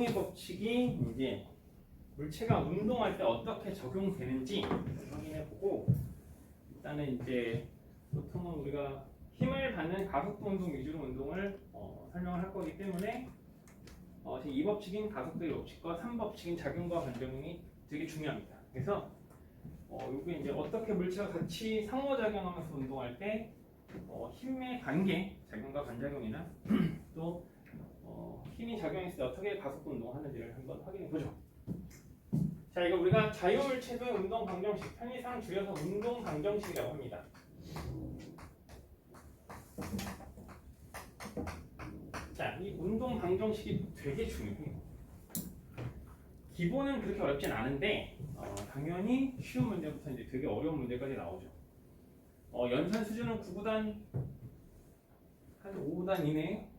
운동의 법칙이 이제 물체가 운동할 때 어떻게 적용되는지 확인해보고, 일단은 이제 보통은 우리가 힘을 받는 가속도 운동 위주로 운동을 설명을 할 거기 때문에 이 법칙인 가속도의 법칙과 3법칙인 작용과 반작용이 되게 중요합니다. 그래서 이게 이제 어떻게 물체가 같이 상호작용하면서 운동할 때 힘의 관계, 작용과 반작용이나 또 힘이 작용했을 때 어떻게 가속도 운동을 하는지를 한번 확인해 보죠. 자, 이거 우리가 자유물체도의 운동 방정식, 편의상 줄여서 운동 방정식이라고 합니다. 자, 이 운동 방정식이 되게 중요해요. 기본은 그렇게 어렵진 않은데 당연히 쉬운 문제부터 이제 되게 어려운 문제까지 나오죠. 연산 수준은 9구단, 한 5구단 이내,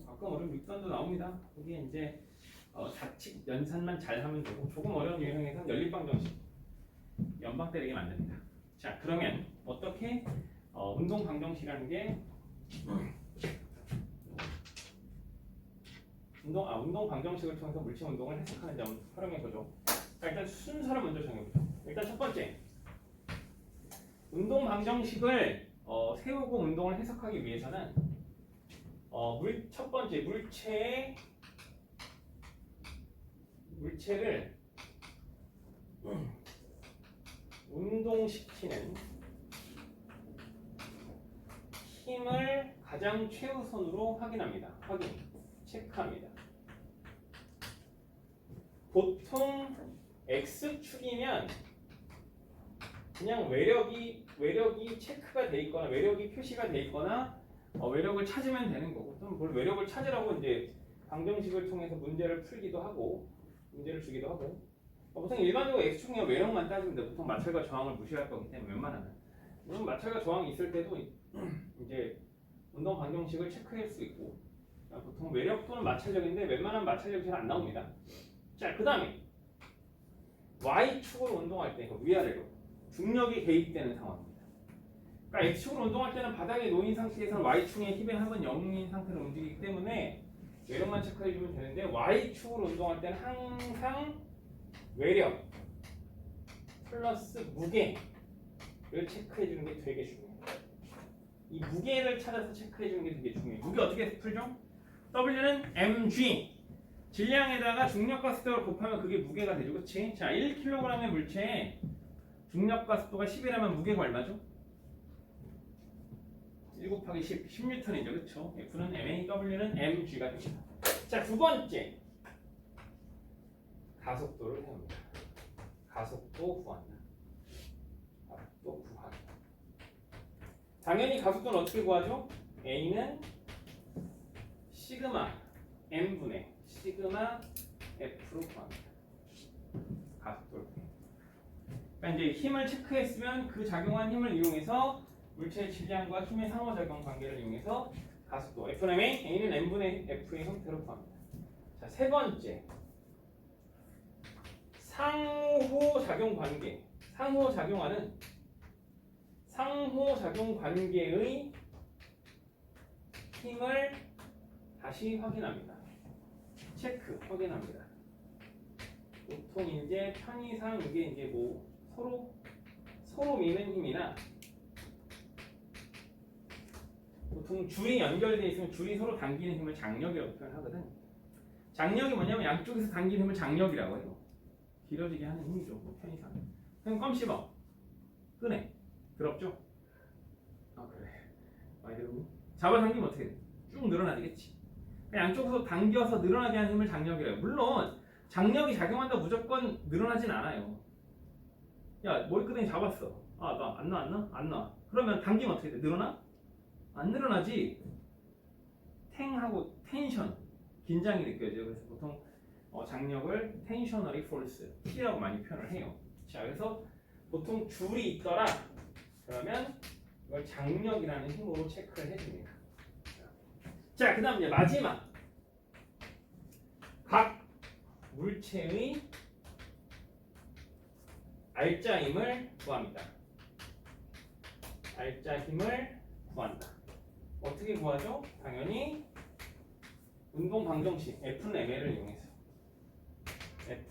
가끔 어려운 6단도 나옵니다. 거기에 이제 좌측 연산만 잘하면 되고, 조금 어려운 유형에서는 연립방정식, 연방 때리게 만듭니다. 자, 그러면 어떻게 운동 방정식이라는 게 운동 방정식을 통해서 물체 운동을 해석하는지 한번 활용해 보죠. 자, 일단 순서를 먼저 정해보죠. 일단 첫 번째, 운동 방정식을 세우고 운동을 해석하기 위해서는 첫 번째 물체를 운동시키는 힘을 가장 최우선으로 확인합니다. 체크합니다. 보통 X축이면 그냥 외력이 체크가 돼 있거나 외력이 표시가 돼 있거나 외력을 찾으면 되는 거고, 또는 뭘 외력을 찾으라고 이제 방정식을 통해서 문제를 풀기도 하고 문제를 주기도 하고, 보통 일반적으로 X축이면 외력만 따지는데 보통 마찰과 저항을 무시할 거기 때문에 웬만하면, 물론 마찰과 저항이 있을 때도 이제 운동 방정식을 체크할 수 있고, 보통 외력 또는 마찰력인데 웬만한 마찰력이 잘 안 나옵니다. 자, 그 다음에 Y축으로 운동할 때 위아래로 중력이 개입되는 상황입니다. 그러니까 X축으로 운동할 때는 바닥에 놓인 상태에서는 Y축의 힘의 합은 0인 상태로 움직이기 때문에 외력만 체크해주면 되는데, Y축으로 운동할 때는 항상 외력 플러스 무게를 체크해주는 게 되게 중요해요. 이 무게를 찾아서 체크해주는 게 되게 중요해요. 무게 어떻게 풀죠? W는 mg, 질량에다가 중력과 습도를 곱하면 그게 무게가 되죠. 그치? 자, 1kg의 물체에 중력과 습도가 10이라면 무게가 얼마죠? 1 곱하기 10, 10N이죠. 그쵸? F는 ma, W는 mg가 됩니다. 자, 두 번째, 가속도를 세웁니다. 가속도 구한다. 가속도 구하기. 당연히 가속도는 어떻게 구하죠? A는 시그마 m분의 시그마 F로 구합니다. 가속도를. 그러니까 이제 힘을 체크했으면 그 작용한 힘을 이용해서 물체의 질량과 힘의 상호작용 관계를 이용해서 가속도 F는 ma, A는 m분의 F의 형태로 구합니다. 자, 세 번째, 상호작용 관계. 상호작용 관계의 힘을 다시 확인합니다. 확인합니다. 보통 이제 편의상 이게 이제 뭐 서로 미는 힘이나, 보통 줄이 연결되어 있으면 줄이 서로 당기는 힘을 장력이라고 표현하거든. 장력이 뭐냐면 양쪽에서 당기는 힘을 장력이라고 해요. 길어지게 하는 힘이죠. 편의상. 그럼 껌 씹어. 끄네. 더럽죠? 그래. 많이 잡아당기면 어떻게 돼? 쭉 늘어나지겠지. 양쪽에서 당겨서 늘어나게 하는 힘을 장력이래요. 물론 장력이 작용한다고 무조건 늘어나진 않아요. 야, 머리끄댕이 잡았어. 나 안 나. 그러면 당기면 어떻게 돼? 늘어나? 안 늘어나지. 탱하고 텐션, 긴장이 느껴져요. 그래서 보통 장력을 텐셔너리 포스, T라고 많이 표현을 해요. 자, 그래서 보통 줄이 있더라. 그러면 이걸 장력이라는 힘으로 체크를 해줍니다. 자, 그 다음 이제 마지막, 각 물체의 알짜 힘을 구합니다. 알짜 힘을 구한다. 어떻게 구하죠? 당연히 운동 방정식 F는 ml을 이용해서.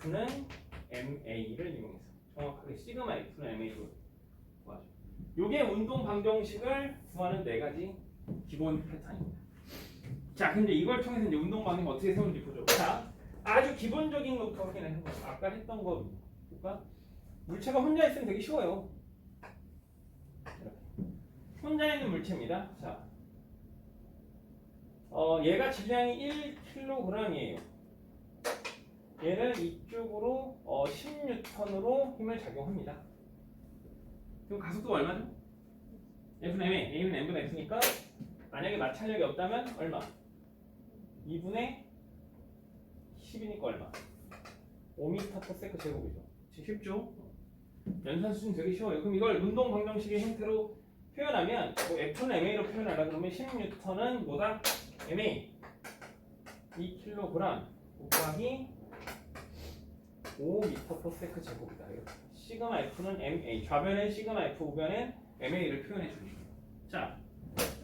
F는 MA를 이용해서 정확하게 시그마 F는 MA로 구하죠. 요게 운동 방정식을 구하는 네 가지 기본 패턴입니다. 자, 근데 이걸 통해서 이제 운동 방정 어떻게 세우는지 보죠. 자, 아주 기본적인 것부터 확인해 보죠. 아까 했던 거 볼까? 물체가 혼자 있으면 되게 쉬워요. 이렇게. 혼자 있는 물체입니다. 자, 얘가 질량이 1kg이에요. 얘를 이쪽으로 10N으로 힘을 작용합니다. 그럼 가속도가 얼마죠? F는 ma, A는 M분의 F니까 만약에 마찰력이 없다면 얼마? 2분의 10이니까 얼마? 5m/s 제곱이죠. 쉽죠? 연산 수준 되게 쉬워요. 그럼 이걸 운동 방정식의 형태로 표현하면 뭐 F는 MA로 표현하라 그러면 10N은 뭐다? MA 2kg 곱하기 5m/s 제곱이다. 이렇게. 시그마 F는 MA, 좌변엔 시그마 F, 우변엔 MA를 표현해 주는 거예요. 자,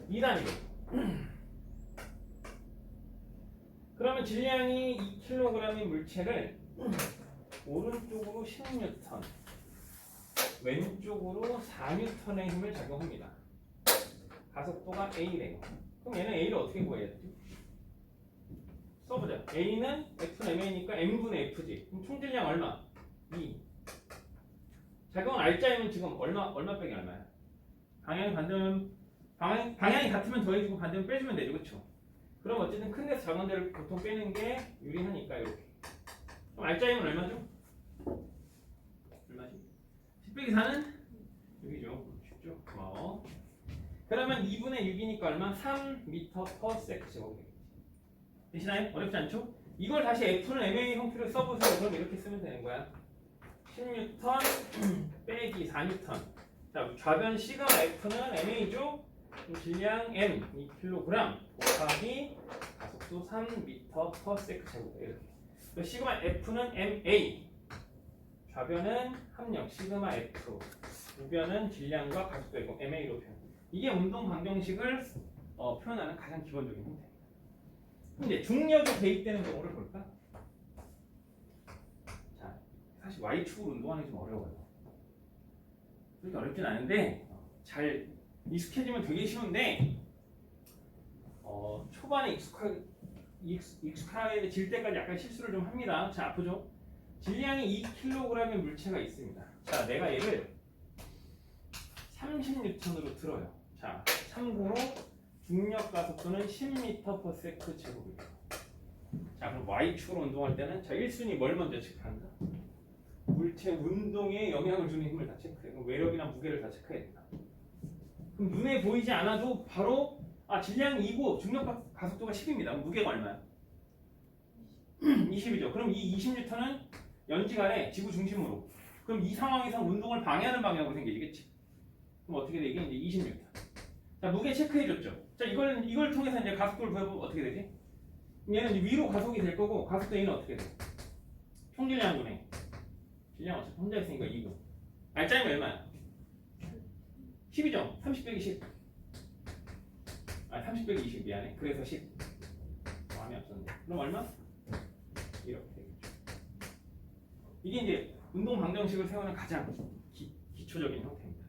2단계. 그러면 질량이 2kg인 물체를 오른쪽으로 10N, 왼쪽으로 4N의 힘을 작용합니다. 가속도가 A래요. 그럼 얘는 A를 어떻게 구해야 되지? 써보자. A는 F는 MA니까 M분의 F지. 그럼 총 질량 얼마? 2. 작용은 R자이면 지금 얼마 빼기 얼마야? 방향이 같으면 더해주고 반대면 빼주면 되죠, 그렇죠? 그럼 어쨌든 큰 데서 작은 데를 보통 빼는 게 유리하니까 이렇게. 그럼 R자이면 얼마죠? 얼마지? 10 빼기 4는 여기죠. 쉽죠? 고마워. 그러면 2분의 6이니까 얼마? 3m/s 제곱이겠지. 되시나요? 어렵지 않죠? 이걸 다시 F는 MA 형태로 써보세요. 그럼 이렇게 쓰면 되는 거야. 10N 빼기 4N. 자, 좌변 시그마 F는 MA죠? 질량 M 2kg 곱하기 가속도 3m/s 제곱. 이렇게. 시그마 F는 MA. 좌변은 합력 시그마 F. 우변은 질량과 가속도이고 MA로 표현. 이게 운동 방정식을 표현하는 가장 기본적인 형태입니다. 근데 중력이 대입되는 경우를 볼까? 자, 사실 Y축으로 운동하는 게 좀 어려워요. 그렇게 어렵진 않은데 잘 익숙해지면 되게 쉬운데 초반에 익숙해질 때까지 약간 실수를 좀 합니다. 자, 보죠. 질량이 2kg의 물체가 있습니다. 자, 내가 얘를 30N으로 들어요. 자, 참고로 중력 가속도는 10m/s 제곱이에요. 자, 그럼 Y축으로 운동할 때는 자, 1순위 뭘 먼저 체크한다? 물체 운동에 영향을 주는 힘을 다 체크해. 그럼 외력이나 무게를 다 체크해야 된다. 그럼 눈에 보이지 않아도 바로 질량이 2고 중력 가속도가 10입니다. 그럼 무게가 얼마야? 20이죠. 그럼 이 20N은 연지간에 지구 중심으로. 그럼 이 상황에서 운동을 방해하는 방향으로 생기겠지. 그럼 어떻게 되게 이제 20N. 자, 무게 체크해줬죠. 자, 이걸 통해서 이제 가속도를 구해보면 어떻게 되지? 얘는 이제 위로 가속이 될 거고 가속도 A는 어떻게 돼? 총질량분의 질량 어차피 혼자 있으니까 2분. R자이면 얼마야? 10이죠. 30 빼기 10. 30 빼기 20 미안해. 그래서 10. 마음이 없었네. 그럼 얼마? 이렇게 되겠죠. 이게 이제 운동 방정식을 세우는 가장 기초적인 형태입니다.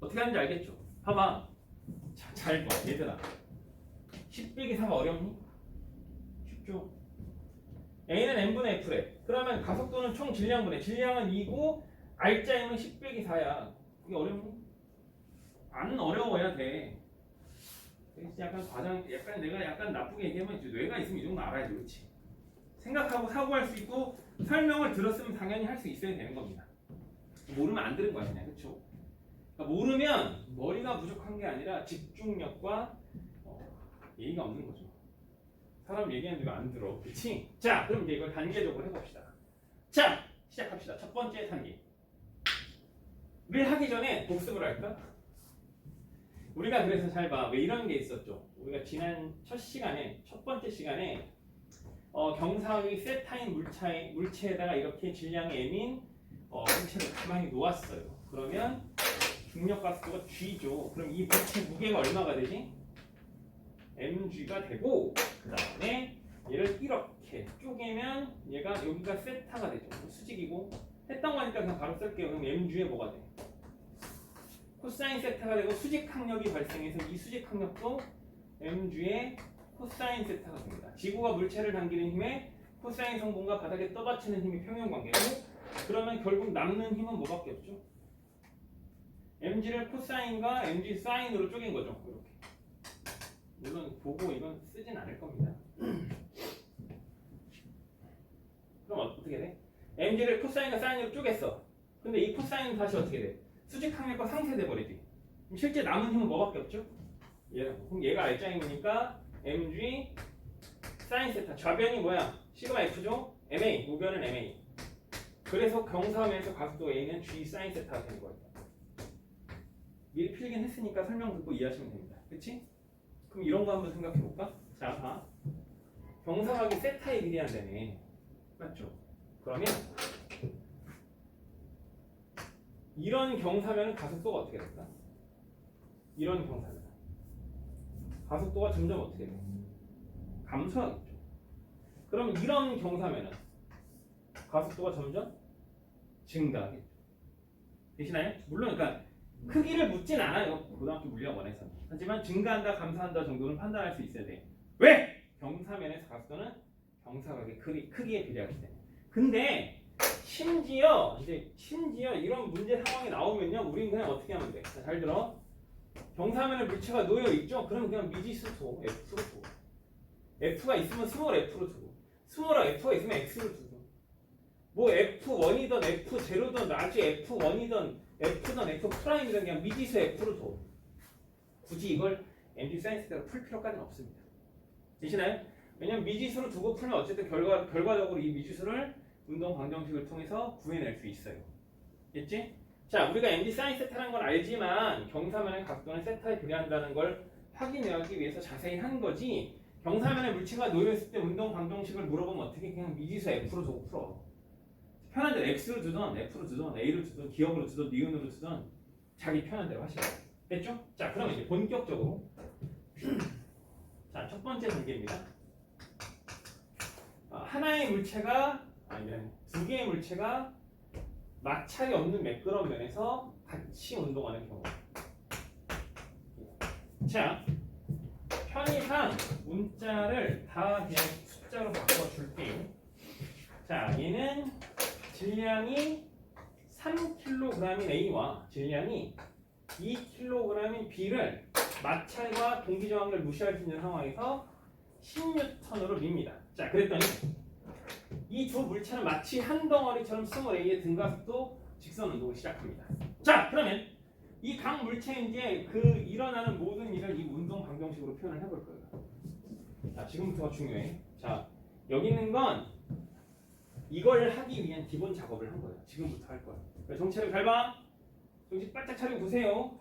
어떻게 하는지 알겠죠? 봐봐. 자, 잘 봐. 얘들아. 10 빼기 4가 어렵니? 쉽죠? A는 M분의 F래. 그러면 가속도는 총 질량분의 질량은 2고 R자임은 10 빼기 4야. 그게 어렵니? 안 어려워야 돼. 약간 내가 약간 나쁘게 얘기하면 이제 뇌가 있으면 이 정도 알아야지, 그렇지? 생각하고 사고할 수 있고 설명을 들었으면 당연히 할 수 있어야 되는 겁니다. 모르면 안 들은 거야, 그냥, 그렇죠? 그러니까 모르면 머리가 부족한 게 아니라 집중력과 예의가 없는 거죠. 사람 얘기하는데 안 들어, 그렇지? 자, 그럼 이제 이걸 단계적으로 해봅시다. 자, 시작합시다. 첫 번째 단계. 를 하기 전에 복습을 할까? 우리가 그래서 잘 봐. 왜 이런 게 있었죠? 우리가 지난 첫 번째 시간에 경사의 세타인 물체에다가 이렇게 질량이 M인 물체를 가만히 놓았어요. 그러면 중력 가속도가 G죠. 그럼 이 물체 무게가 얼마가 되지? mg가 되고 그 다음에 얘를 이렇게 쪼개면 그러면 얘가 여기가 세타가 되죠. 수직이고 했던 거니까 그냥 바로 쓸게요. 그럼 m주에 뭐가 돼? 코사인 세타가 되고 수직 항력이 발생해서 이 수직 항력도 m주의 코사인 세타가 됩니다. 지구가 물체를 당기는 힘에 코사인 성분과 바닥에 떠받치는 힘이 평형관계고 그러면 결국 남는 힘은 뭐밖에 없죠? mg를 코사인과 mg 사인으로 쪼갠 거죠. 이렇게. 물론 보고 이건 쓰진 않을 겁니다. 그럼 어떻게 돼? mg를 코사인과 사인으로 쪼갰어. 근데 이 코사인은 다시 어떻게 돼? 수직 항력과 상쇄돼 버리지. 그럼 실제 남은 힘은 뭐밖에 없죠? 그럼 얘가 R자임이니까 mg 사인 세타. 좌변이 뭐야? 시그마 f죠? ma. 우변은 ma. 그래서 경사면에서 각도 a는 g 사인 세타가 되는 거예요. 미리 필긴 했으니까 설명 듣고 이해하시면 됩니다. 그치? 그럼 이런 거 한번 생각해 볼까? 자, 봐. 경사각이 세타에 비례한다네. 맞죠? 그러면 이런 경사면은 가속도가 어떻게 될까? 이런 경사면 가속도가 점점 어떻게 돼? 감소하겠죠. 그럼 이런 경사면은 가속도가 점점 증가하겠죠. 되시나요? 물론 그러니까 크기를 묻진 않아요. 고등학교 물리학원에서는. 하지만 증가한다, 감소한다 정도는 판단할 수 있어야 돼. 왜? 경사면에서 가속도는 경사각의 크기에 비례하기 때문에. 근데 심지어 이런 문제 상황이 나오면요, 우리는 그냥 어떻게 하면 돼? 자, 잘 들어. 경사면에 물체가 놓여 있죠. 그럼 그냥 미지수 둬, F로 둬. F가 있으면 스몰 F로 두고, 스몰 F가 있으면 X로 두고. 뭐 F1이든 F0든 나중에 F1이든 F든 F 프라임이든 그냥 미지수 F로 둬. 굳이 이걸 mg 사인 세타로 풀 필요까지는 없습니다. 되시나요? 왜냐면 미지수로 두고 풀면 어쨌든 결과적으로 이 미지수를 운동 방정식을 통해서 구해낼 수 있어요. 됐지? 자, 우리가 mg 사인 세타라는 걸 알지만 경사면의 각도는 세타에 비례한다는 걸 확인하기 위해서 자세히 한 거지. 경사면에 물체가 놓여있을 때 운동 방정식을 물어보면 어떻게 그냥 미지수 F로 두고 풀어. 편한 대로 X로 두든 F로 두든 A로 두든 기억으로 두든 니은으로 두든 자기 편한 대로 하시면 돼요. 됐죠? 자, 그럼 이제 본격적으로 자, 첫 번째 단계입니다. 하나의 물체가 아니면 두 개의 물체가 마찰이 없는 매끄러운 면에서 같이 운동하는 경우. 자, 편의상 문자를 다 그냥 숫자로 바꿔줄게요. 자, 얘는 질량이 3kg인 A와 질량이 2kg인 B를 마찰과 동기저항을 무시할 수 있는 상황에서 10N으로 밉니다. 자, 그랬더니 이 두 물체는 마치 한 덩어리처럼 스몰 A의 등가속도 직선 운동을 시작합니다. 자, 그러면 이 각 물체의 이제 그 일어나는 모든 일을 이 운동 방정식으로 표현을 해볼 거예요. 자, 지금부터가 중요해. 자, 여기 있는 건 이걸 하기 위한 기본 작업을 한 거예요. 지금부터 할 거예요. 정체를 잘 봐. 정신 바짝 차리고 보세요.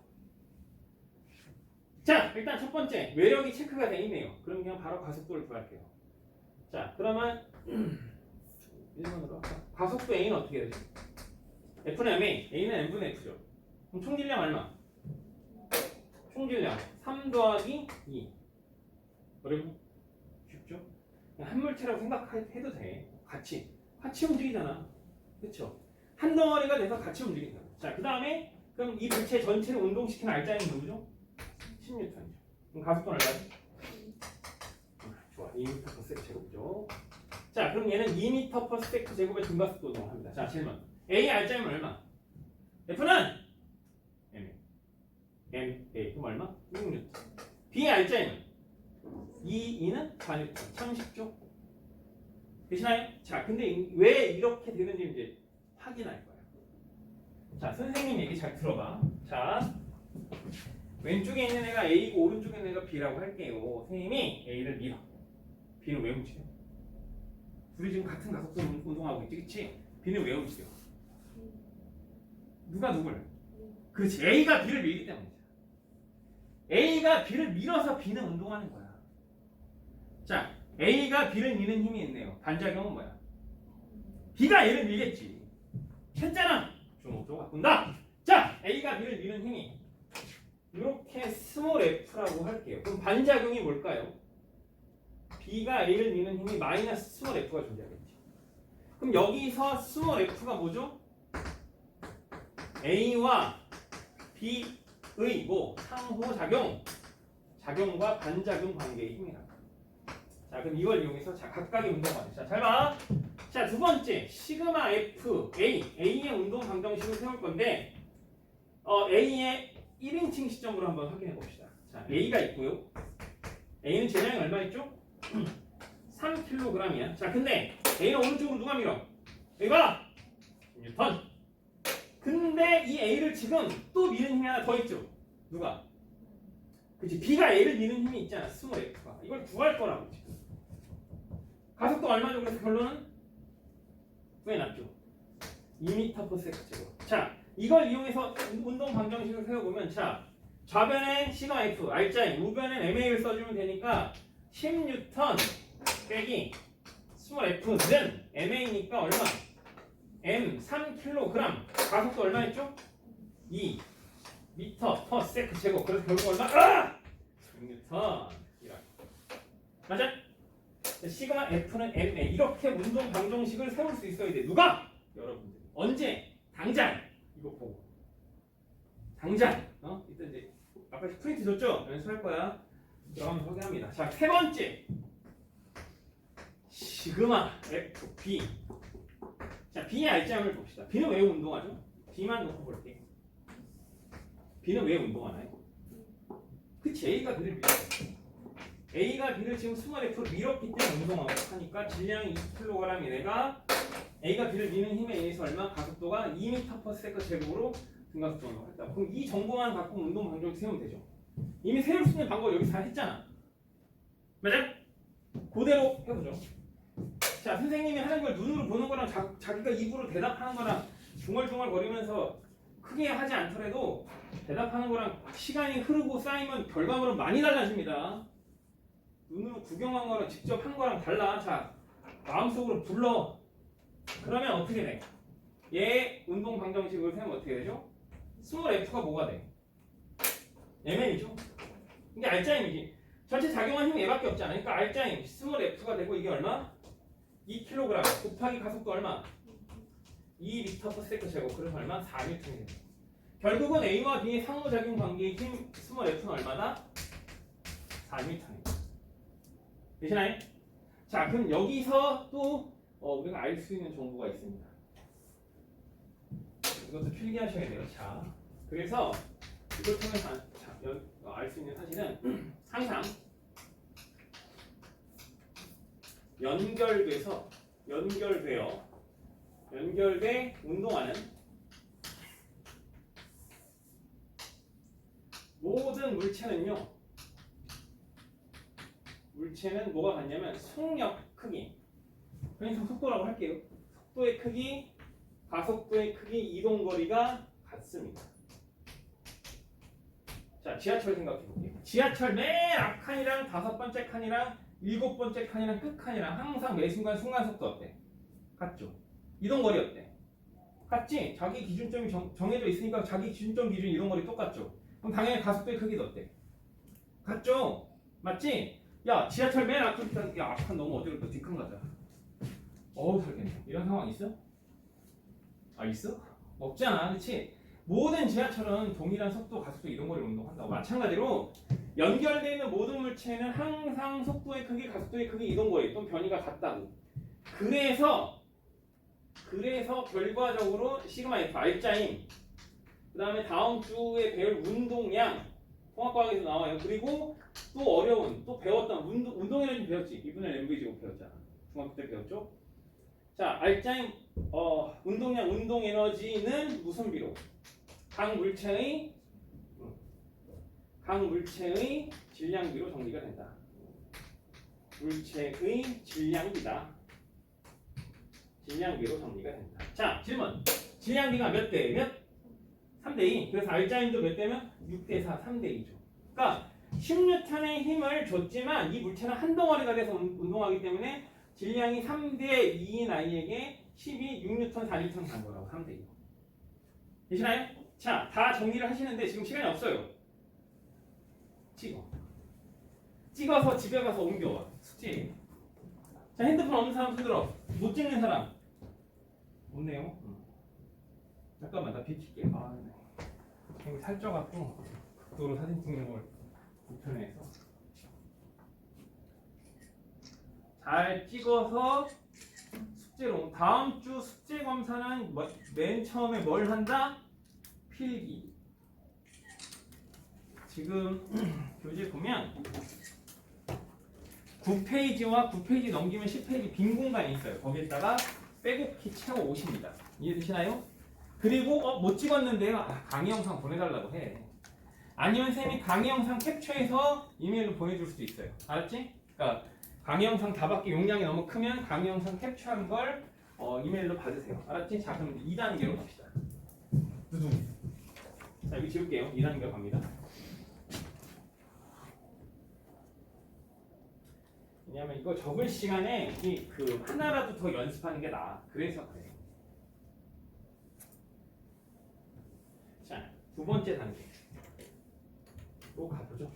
자, 일단 첫 번째 외력이 체크가 돼 있네요. 그럼 그냥 바로 가속도를 구할게요. 자, 그러면 1번으로 할까? 가속도 A는 어떻게 되죠? F는 MA, A는 N분의 F죠. 그럼 총질량 얼마? 총질량 3 더하기 2. 어려워? 쉽죠? 그냥 한 물체라고 생각해도 돼. 같이 움직이잖아. 그렇죠? 한 덩어리가 돼서 같이 움직인다. 자, 그 다음에 그럼 이 물체 전체를 운동시키는 R자는 누구죠? 10N이죠. 그럼 가속도는 얼마지? 좋아, 2m/s 제곱이죠. 자, 그럼 얘는 2m/s 제곱의 등가속도 운동합니다. 자, 질문. A R자는 얼마? F는 MA. 그럼 얼마? 6N. B R자는 2는 4N. 참 쉽죠? 되시나요? 자, 근데 왜 이렇게 되는지 이제 확인할 거예요. 자, 선생님 얘기 잘 들어봐. 자, 왼쪽에 있는 애가 A고 오른쪽에 있는 애가 B라고 할게요. 선생님이 A를 밀어. B는 왜 움직여? 둘이 지금 같은 가속도 운동하고 있지, 그치? B는 왜 움직여? 누가 누굴? 그렇지, A가 B를 밀기 때문이죠. A가 B를 밀어서 B는 운동하는 거야. 자, A가 B를 미는 힘이 있네요. 반작용은 뭐야? B가 A를 밀겠지. 했잖아. 주목적으로 바꾼다. 자, A가 B를 미는 힘이 이렇게 스몰 F라고 할게요. 그럼 반작용이 뭘까요? B가 A를 미는 힘이 마이너스 스몰 F가 존재하겠지. 그럼 여기서 스몰 f가 뭐죠? A와 B의 뭐 상호작용, 작용과 반작용 관계의 힘이라. 자, 그럼 이걸 이용해서 자 각각의 운동관계. 자, 잘 봐. 자, 두 번째 시그마 F A의 운동 방정식을 세울 건데 A의 1인칭 시점으로 한번 확인해 봅시다. 자, A가 있고요. A는 제량이 얼마 있죠? 3kg이야. 자, 근데 A는 오른쪽으로 누가 밀어? 여기 봐! 뉴턴. 근데 이 A를 지금 또 미는 힘이 하나 더 있죠? 누가? 그치, B가 A를 미는 힘이 있잖아. 스몰 F가. 이걸 구할 거라고 지금. 가속도 얼마죠? 그래서 결론은 구해놨죠. 2m/s. 자, 이걸 이용해서 운동 방정식을 세워보면 자, 좌변엔 시그마 F, R자인, 우변엔 MA를 써주면 되니까 10N 빼기 스몰 F는 MA니까 얼마? M 3kg. 가속도 얼마 했죠? 2m/s 제곱. 그래서 결국 얼마? 6N. 맞아? 시그마 F는 MA. 이렇게 운동 방정식을 세울 수 있어야 돼. 누가? 여러분들. 언제? 당장. 이거 보고. 당장. 이때 이제 아까 프린트 줬죠? 연습할 거야. 그럼 소개합니다. 자, 세 번째. 시그마 FB. 자, B의 알짜임을 봅시다. B는 왜 운동하죠? B만 놓고 볼게. B는 왜 운동하나요? 그치, A가 B를 밀었어. A가 B를 지금 스몰 F로 밀었기 때문에 운동하고 하니까 질량이 20kg 이내가 A가 B를 미는 힘에 의해서 얼마? 가속도가 2m/s 제곱으로 등가속도를 했다. 그럼 이 정보만 갖고 운동 방정식 세우면 되죠. 이미 세울 수 있는 방법 여기서 다 했잖아. 맞아? 그대로 해보죠. 자, 선생님이 하는 걸 눈으로 보는 거랑 자기가 입으로 대답하는 거랑 중얼중얼 거리면서 크게 하지 않더라도 대답하는 거랑 시간이 흐르고 쌓이면 결과물은 많이 달라집니다. 눈으로 구경한 거랑 직접 한 거랑 달라. 자, 마음속으로 불러. 그러면 어떻게 돼? 얘 운동 방정식을 세우면 어떻게 되죠? 스몰 F가 뭐가 돼? MN이죠? 이게 R자임이지. 전체 작용한 힘이 얘밖에 없잖아. 그러니까 R자임 스몰 F가 되고 이게 얼마? 2kg 곱하기 가속도 얼마? 2m/s 제곱. 그래서 얼마? 4N이 됩니다. 결국은 A와 B의 상호작용 관계의 힘 스몰 F는 얼마다? 4N입니다. 되시나요? 자, 그럼 여기서 또 우리가 알 수 있는 정보가 있습니다. 이것도 필기하셔야 돼요. 자, 그래서 이걸 통해서 알 수 있는 사실은 항상 연결돼 운동하는 모든 물체는 뭐가 같냐면 속력 크기, 그래서 속도라고 할게요. 속도의 크기, 가속도의 크기, 이동거리가 같습니다. 자, 지하철 생각해 볼게요. 지하철 맨 앞칸이랑 5번째 칸이랑 7번째 칸이랑 끝칸이랑 항상 매 순간 속도 어때? 같죠? 이동거리 어때? 같지? 자기 기준점이 정해져 있으니까 자기 기준점 기준 이동거리 똑같죠? 그럼 당연히 가속도의 크기도 어때? 같죠? 맞지? 야, 지하철 맨 앞칸, 야, 앞칸 너무 어디로 또 뒷칸 가자. 살겠네. 이런 상황 있어? 있어? 없잖아. 그치? 모든 지하철은 동일한 속도, 가속도, 이동거리 운동한다고. 마찬가지로 연결되어 있는 모든 물체는 항상 속도의 크기, 가속도의 크기, 이동거리 또는 변이가 같다고. 그래서 결과적으로 시그마 F R자임, 그 다음에 다음 주에 배울 운동량, 통합과학에서 나와요. 그리고 또 어려운, 또 배웠던 운동 에너지 배웠지. 2분의 mv 제곱 배웠잖아. 중학교 때 배웠죠. 자, R자임 운동량, 운동 에너지는 무슨 비로? 각 물체의 질량비로 정리가 된다. 물체의 질량비다. 질량비로 정리가 된다. 자, 질문. 질량비가 몇 대 몇? 3대2. 그래서 R자임도 몇 대면? 6대4, 3대2죠. 그러니까 10N의 힘을 줬지만 이 물체는 한 덩어리가 돼서 운동하기 때문에 질량이 3대2인 아이에게 6N, 4N 간 거라고. 3대2. 되시나요? 자, 다 정리를 하시는데 지금 시간이 없어요. 찍어서 집에 가서 옮겨와. 숙제. 자, 핸드폰 없는 사람 손들어. 못 찍는 사람. 없네요. 잠깐만 나 비킬게. 아, 네. 살쪄갖고 극도로 사진 찍는 걸 불편해서. 잘 찍어서 숙제로. 다음 주 숙제 검사는 맨 처음에 뭘 한다? 필기. 지금 교재 보면 9페이지와 9페이지 넘기면 10페이지 빈 공간이 있어요. 거기에다가 빼곡히 채워 오십니다. 이해되시나요? 그리고 못 찍었는데요. 강의 영상 보내달라고 해. 아니면 쌤이 강의 영상 캡처해서 이메일로 보내줄 수도 있어요. 알았지? 그러니까 강의 영상 다 받기 용량이 너무 크면 강의 영상 캡처한 걸 이메일로 받으세요. 알았지? 자, 그럼 2단계로 갑시다. 두둥. 자, 여기 지울게요. 2단계로 갑니다. 왜냐면 이거 적을 시간에 그 하나라도 더 연습하는 게 나아. 그래서 그래. 자, 두 번째 단계. 또 가보죠.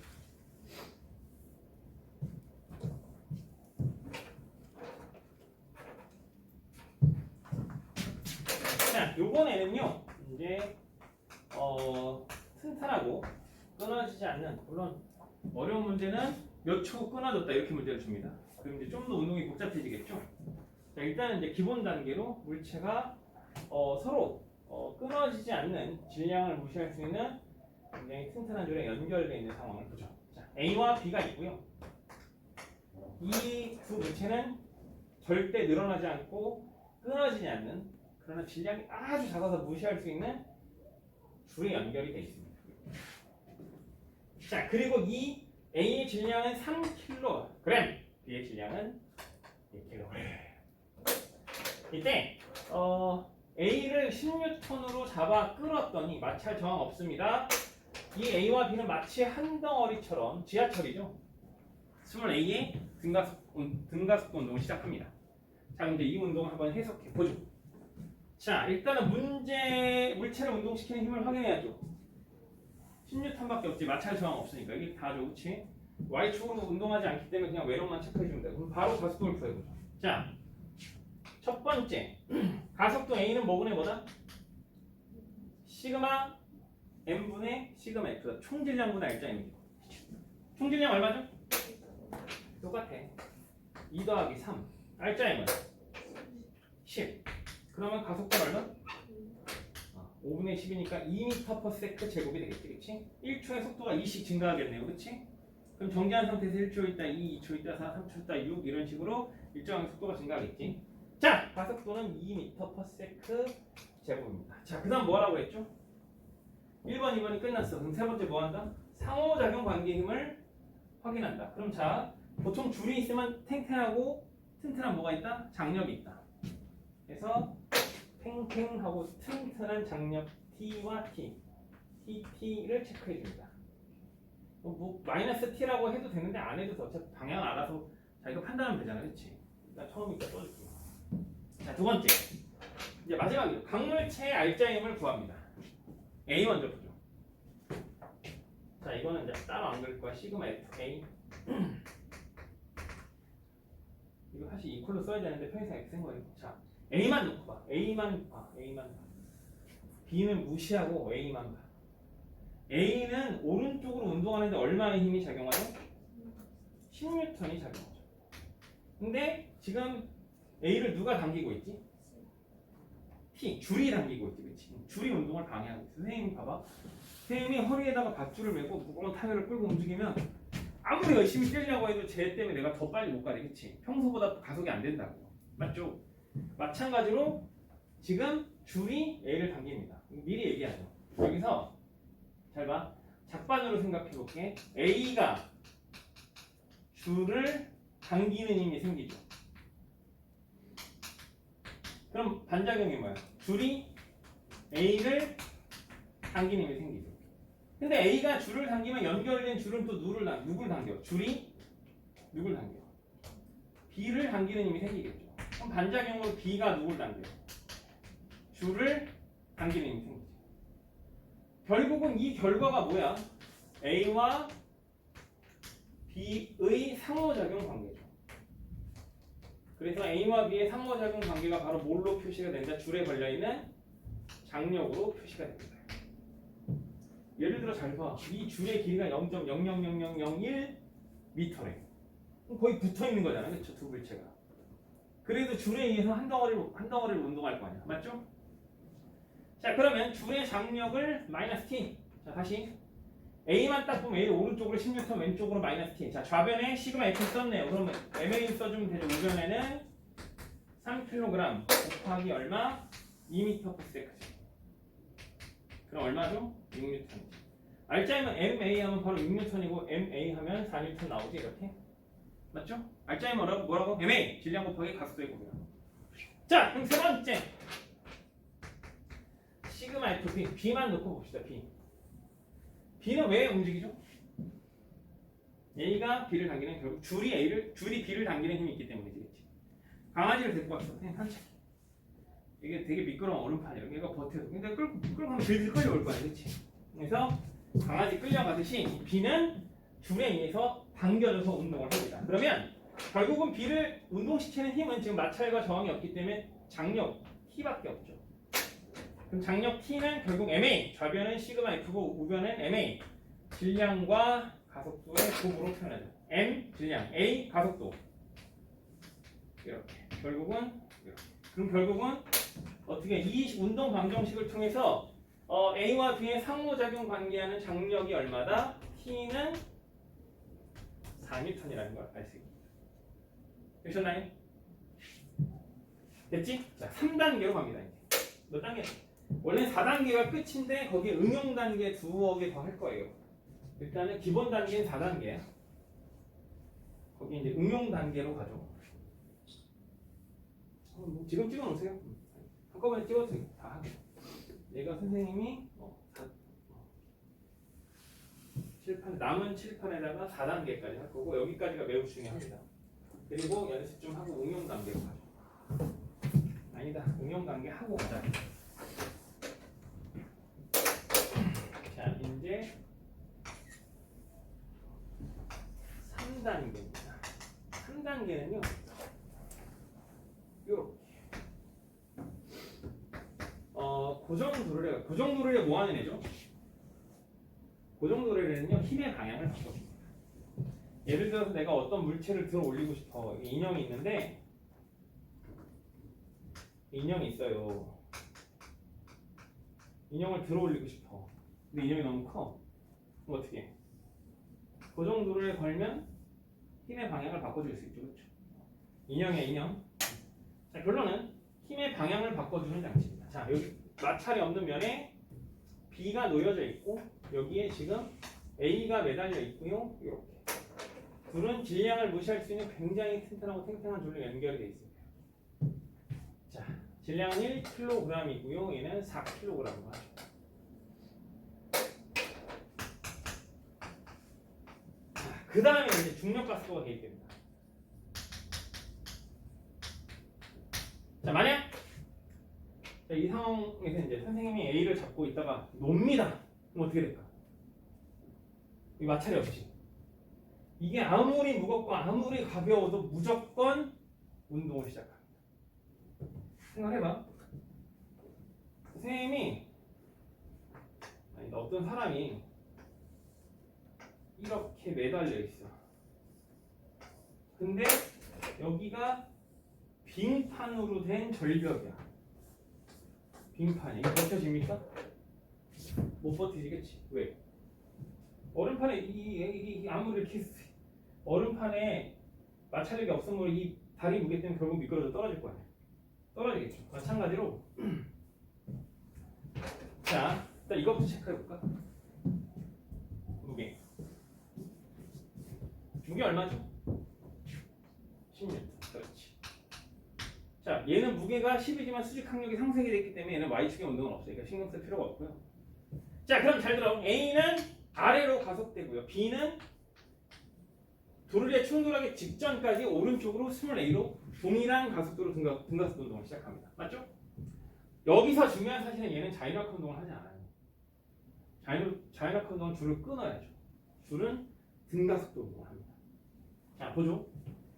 자, 요번에는요. 이제 튼튼하고 끊어지지 않는, 물론 어려운 문제는 몇 초 끊어졌다 이렇게 문제를 줍니다. 그럼 이제 좀 더 운동이 복잡해지겠죠. 자, 일단은 이제 기본 단계로 물체가 서로 끊어지지 않는 질량을 무시할 수 있는 굉장히 튼튼한 줄에 연결되어 있는 상황을 보죠. 자, A와 B가 있고요. 이 두 물체는 절대 늘어나지 않고 끊어지지 않는, 그러나 질량이 아주 작아서 무시할 수 있는 줄에 연결이 되어 있습니다. 자, 그리고 이 A의 질량은 3kg, B의 질량은 1kg. 이때 A를 10N으로 잡아 끌었더니 마찰 저항 없습니다. 이 A와 B는 마치 한 덩어리처럼, 지하철이죠. 스몰 A의 등가속도 운동을 시작합니다. 자, 이제 이 운동을 한번 해석해 보죠. 자, 일단은 물체를 운동시키는 힘을 확인해야죠. 10N밖에 없지, 마찰 저항 없으니까. 이게 다죠, 그치? Y축으로 운동하지 않기 때문에 그냥 외력만 체크해주면 돼요. 그럼 바로 가속도를 구해보죠. 자, 첫 번째, 가속도 A는 뭐분의 뭐다? 시그마 M분의 시그마 F다. 총질량분의 R자입니다. 총질량 얼마죠? 똑같아. 2 더하기 3. R자임은 10. 그러면 가속도는 얼마? 5분의 10이니까 2m/s 제곱이 되겠지, 그치? 1초의 속도가 2씩 증가하겠네요, 그치? 그럼 정지한 상태에서 1초 있다 2, 2초 있다 4, 3초 있다 6 이런 식으로 일정한 속도가 증가하겠지. 자, 가속도는 2m/s 제곱입니다. 자, 그 다음 뭐라고 했죠? 1번, 2번이 끝났어. 그럼 세 번째 뭐 한다? 상호작용 관계 힘을 확인한다. 그럼 자, 보통 줄이 있으면 탱탱하고 튼튼한 뭐가 있다? 장력이 있다. 그래서 탱탱하고 튼튼한 장력 T와 T, TT를 체크해 줍니다. 뭐 마이너스 T라고 해도 되는데 안 해도 돼. 어차피 방향 알아서 자기가 판단하면 되잖아, 그렇지? 나 처음이니까 써줄게. 자, 두 번째, 이제 마지막이죠. 강물체의 R자 힘을 구합니다. A 먼저 보죠. 자, 이거는 이제 따로 안 그릴 거야. 시그마 FA. 이거 사실 이퀄로 써야 되는데 편의상 X 쓴 거예요. 자, A만 놓고 봐. A만 봐. B는 무시하고 A만 봐. A는 오른쪽으로 운동하는데 얼마의 힘이 작용하죠? 10N이 작용하죠. 근데 지금 A를 누가 당기고 있지? T, 줄이 당기고 있지, 그렇지? 줄이 운동을 방해하고 있어. 선생님 봐봐. 선생님이 허리에다가 밧줄을 메고 무거운 타이어를 끌고 움직이면 아무리 열심히 뛰려고 해도 쟤 때문에 내가 더 빨리 못 가지, 그렇지? 평소보다 가속이 안 된다고. 맞죠? 마찬가지로 지금 줄이 A를 당깁니다. 미리 얘기하죠. 여기서 잘 봐. 작반으로 생각해 볼게. A가 줄을 당기는 힘이 생기죠. 그럼 반작용이 뭐야? 줄이 A를 당기는 힘이 생기죠. 근데 A가 줄을 당기면 연결된 줄은 또 누굴 당겨? 줄이 누굴 당겨? B를 당기는 힘이 생기겠죠. 그럼 반작용으로 B가 누굴 당겨? 줄을 당기는 힘이 생기죠. 결국은 이 결과가 뭐야? A와 B의 상호작용 관계죠. 그래서 A와 B의 상호작용 관계가 바로 뭘로 표시가 된다? 줄에 걸려있는 장력으로 표시가 됩니다. 예를 들어 잘 봐. 이 줄의 길이가 0.000001 미터래. 거의 붙어 있는 거잖아, 그렇죠? 두 물체가. 그래도 줄에 의해서 한 덩어리를 운동할 거 아니야, 맞죠? 자, 그러면 줄의 장력을 마이너스 t. 자, 다시 A만 딱 보면 A 오른쪽으로 16턴 왼쪽으로 마이너스 t. 자, 좌변에 시그마 F 썼네요. 그러면 MA 써주면 되죠. 우변에는 3kg 곱하기 얼마? 2m/s. 그럼 얼마죠? 6N. 알짜이면 MA 하면 바로 6N이고 MA 하면 4N 나오지 이렇게. 맞죠? 알짜이 뭐라고? MA 질량 곱하기 가속도의 곱이야. 자, 그럼 세 번째 시그마 F B만 놓고 봅시다. B는 왜 움직이죠? A가 B를 당기는 결국 줄이 B를 당기는 힘이 있기 때문이지. 강아지를 데리고 왔어. 그냥 산책. 이게 되게 미끄러운 얼음판이에요. 얘가 버텨서. 근데 끌고 가면 들들 끌려올 거야, 그렇지? 그래서 강아지 끌려가듯이 B는 줄에 의해서 당겨져서 운동을 합니다. 그러면 결국은 B를 운동시키는 힘은 지금 마찰과 저항이 없기 때문에 장력 T밖에 없죠. 그럼 장력 T는 결국 MA, 좌변은 시그마 F고 우변은 MA, 질량과 가속도의 곱으로 표현하죠. M, 질량, A, 가속도. 이렇게. 결국은 이렇게. 그럼 결국은 어떻게 이 운동 방정식을 통해서 A와 B의 상호작용 관계하는 장력이 얼마다? T는 4N이라는 걸 알 수 있습니다. 되셨나요? 됐지? 자, 3단계로 갑니다. 이제. 몇 단계? 원래 4단계가 끝인데 거기에 응용 단계 두어 개 더 할 거예요. 일단은 기본 단계는 4단계야. 거기 이제 응용 단계로 가죠. 지금 찍어 놓으세요. 한꺼번에 찍어서 다 하게. 얘가 선생님이 남은 칠판에다가 4단계까지 할 거고 여기까지가 매우 중요합니다. 그리고 연습 좀 하고 응용 단계로 가죠. 아니다. 응용 단계 하고 가자. 자, 이제 3단계입니다. 3단계는요. 요렇게. 고정도르래 뭐 하는 애죠? 고정도르래는요, 힘의 방향을 바꿔줍니다. 예를 들어서 내가 어떤 물체를 들어 올리고 싶어. 인형이 있는데, 인형이 있어요. 인형을 들어 올리고 싶어. 근데 인형이 너무 커. 그럼 어떻게 해? 고정도르래 걸면 힘의 방향을 바꿔줄 수 있죠. 그렇죠? 인형이야, 인형. 자, 결론은 힘의 방향을 바꿔주는 장치입니다. 자, 여기 마찰이 없는 면에 B가 놓여져 있고 여기에 지금 A가 매달려 있고요. 이렇게 둘은 질량을 무시할 수 있는 굉장히 튼튼하고 탱탱한 줄로 연결이 되어 있습니다. 자, 질량은 1kg이고요. 얘는 4kg으로 하죠. 자, 그 다음에 이제 중력가속도가 개입됩니다. 자, 만약 이 상황에서 이제 선생님이 A를 잡고 있다가 놉니다. 그럼 어떻게 될까? 이 마찰이 없지. 이게 아무리 무겁고 아무리 가벼워도 무조건 운동을 시작합니다. 생각해봐. 선생님이 어떤 사람이 이렇게 매달려 있어. 근데 여기가 빙판으로 된 절벽이야. 빙판이 이거 버텨집니까? 못 버티지겠지. 왜? 얼음판에 이 아무리 이렇게 얼음판에 마찰력이 없으면 이 다리 무게 때문에 결국 미끄러져 떨어질 거 아니야. 떨어지겠죠. 마찬가지로 자, 일단 이것부터 체크해 볼까? 무게 얼마죠? 16. 그렇지. 자, 얘는 무게가 10이지만 수직 항력이 상승이 됐기 때문에 얘는 Y축의 운동은 없으니까 신경 쓸 필요가 없고요. 자, 그럼 잘 들어. A는 아래로 가속되고요. B는 도르래 충돌하기 직전까지 오른쪽으로 스몰 A로 동일한 가속도로 등가속도 운동을 시작합니다. 맞죠? 여기서 중요한 사실은 얘는 자이로크 운동을 하지 않아요. 자이로크 운동은 줄을 끊어야죠. 줄은 등가속도 운동을 합니다. 자, 보죠.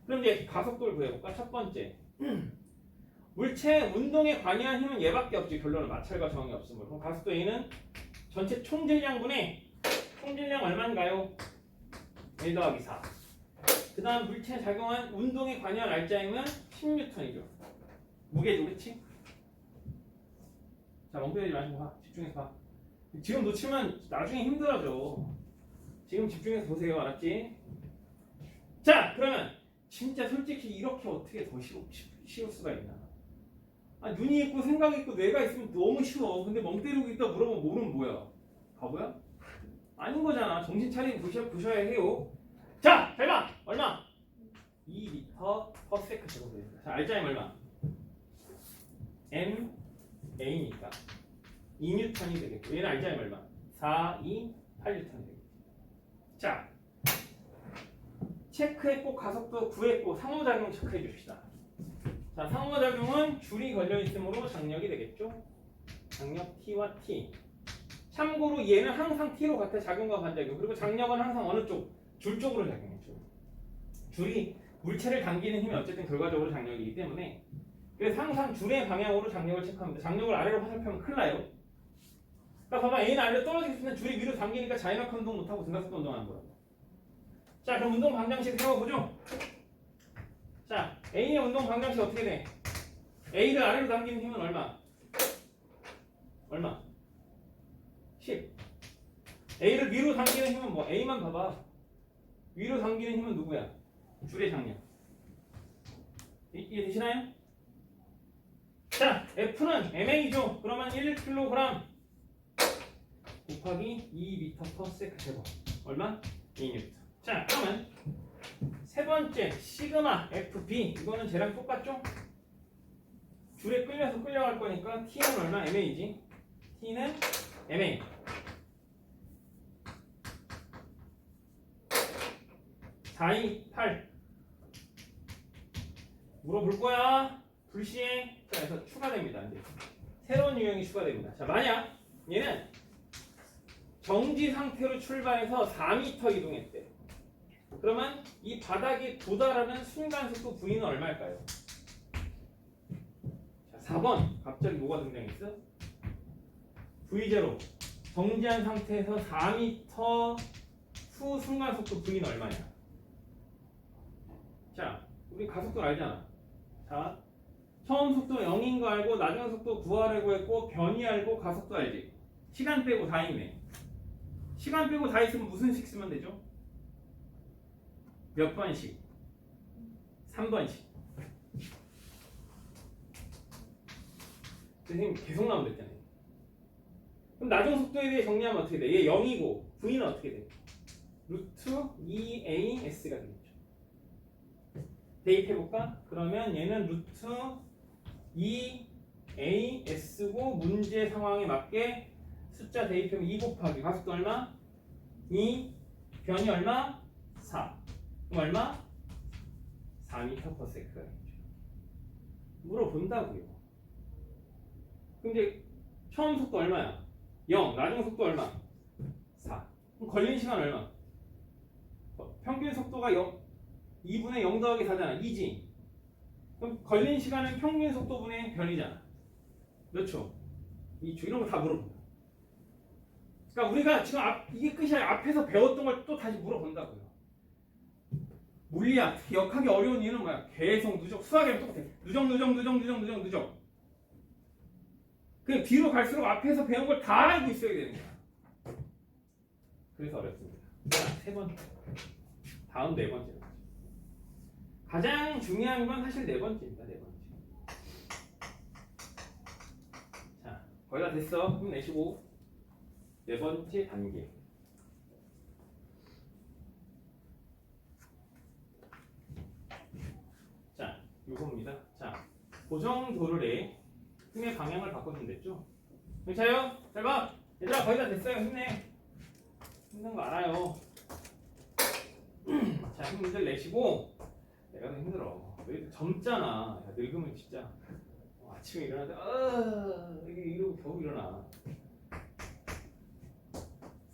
그럼 이제 가속도를 구해볼까? 첫 번째. 물체 운동에 관여한 힘은 얘밖에 없지. 결론은 마찰과 저항이 없으므로. 그럼 가속도 A는 전체 총질량분의 총질량 얼마인가요? 1 더하기 4. 그 다음 물체에 작용한 운동에 관여한 알짜임은 10N이죠. 무게도 그렇지? 자, 멍때리지 마시고 봐. 집중해서 봐. 지금 놓치면 나중에 힘들어져. 지금 집중해서 보세요. 알았지? 자, 그러면 진짜 솔직히 이렇게 어떻게 더 쉬울 수가 있나? 아, 눈이 있고 생각이 있고 뇌가 있으면 너무 쉬워. 근데 멍 때리고 있다 물어보면 모르면 뭐야? 바보야? 아닌 거잖아. 정신 차리고 보셔야 해요. 자, 잘 봐. 얼마? 2m/s 제곱입니다. 자, 알짜임 얼마? m a니까 2N이 되겠고, 얘는 알짜임 얼마? 4, 2, 8N이 되겠고. 자, 체크했고 가속도 구했고 상호작용 체크해 줍시다. 자, 상호작용은 줄이 걸려 있으므로 장력이 되겠죠. 장력 T와 T. 참고로 얘는 항상 T로 같아. 작용과 반작용. 그리고 장력은 항상 어느 쪽? 줄 쪽으로 작용했죠. 줄이 물체를 당기는 힘이 어쨌든 결과적으로 장력이기 때문에, 그래서 항상 줄의 방향으로 장력을 체크합니다. 장력을 아래로 화살표하면 큰일 나요. 그러니까 봐봐, A는 아래로 떨어지겠으면 줄이 위로 당기니까 자연학 운동 못하고 등가속도 운동하는 거야. 자, 그럼 운동 방정식 세워보죠. 자, A의 운동 방정식 어떻게 돼? A를 아래로 당기는 힘은 얼마? 얼마? 10. A를 위로 당기는 힘은 뭐? A만 봐봐. 위로 당기는 힘은 누구야? 줄의 장력. 이해되시나요? 자, F는 MA죠. 그러면 1kg 곱하기 2m/s 제곱. 얼마? 2N. 자, 그러면 세 번째 시그마 FB, 이거는 쟤랑 똑같죠? 줄에 끌려서 끌려갈 거니까 T는 얼마? MA지. T는 MA. 4, 2, 8. 물어볼 거야. 불시에. 자, 그래서 추가됩니다. 이제 새로운 유형이 추가됩니다. 자, 만약 얘는 정지 상태로 출발해서 4m 이동했대. 그러면 이 바닥에 도달하는 순간속도 V는 얼마일까요? 자, 4번. 갑자기 뭐가 등장했어? V0. 정지한 상태에서 4m 후 순간속도 V는 얼마냐? 자, 우리 가속도 알잖아. 자, 처음 속도 0인 거 알고 나중 속도 구하려고 했고 변이 알고 가속도 알지? 시간 빼고 다 있네. 시간 빼고 다 있으면 무슨 식 쓰면 되죠? 몇 번씩? 3번씩. 선생님 계속 나오면 됐잖아요. 그럼 나중 속도에 대해 정리하면 어떻게 돼? 얘 0이고 V는 어떻게 돼? 루트 2AS가 되겠죠. 대입해볼까? 그러면 얘는 루트 2AS고 문제 상황에 맞게 숫자 대입하면 2 곱하기 가속도 얼마? 2 변이 얼마? 4. 그럼 얼마? 4m/s가 되겠죠. 물어본다고요. 그럼 이제 처음 속도 얼마야? 0. 나중 속도 얼마? 4. 그럼 걸린 시간 얼마? 평균 속도가 2분의 0 더하기 4잖아. 2지. 그럼 걸린 시간은 평균 속도분의 변이잖아. 몇 초? 2초. 이런 거 다 물어본다. 그러니까 우리가 지금 이게 끝이 아니라 앞에서 배웠던 걸 또 다시 물어본다고요. 물리학, 역학이 어려운 이유는 뭐야? 계속 누적. 수학이랑 똑같아. 누적. 그 뒤로 갈수록 앞에서 배운 걸 다 알고 있어야 되는 거야. 그래서 어렵습니다. 자, 세 번째. 다음 네 번째. 가장 중요한 건 사실 네 번째입니다. 네 번째. 자, 거의 다 됐어. 힘내시고. 네 번째 단계. 자, 요겁니다. 자, 고정도르래 힘의 방향을 바꿔주면 됐죠? 괜찮아요? 잘 봐! 얘들아, 거의 다 됐어요. 힘내. 힘든 거 알아요. 자, 힘들 내시고. 내가 더 힘들어. 너희들 젊잖아. 야, 늙으면 진짜 아침에 일어나서 이러고 겨우 일어나.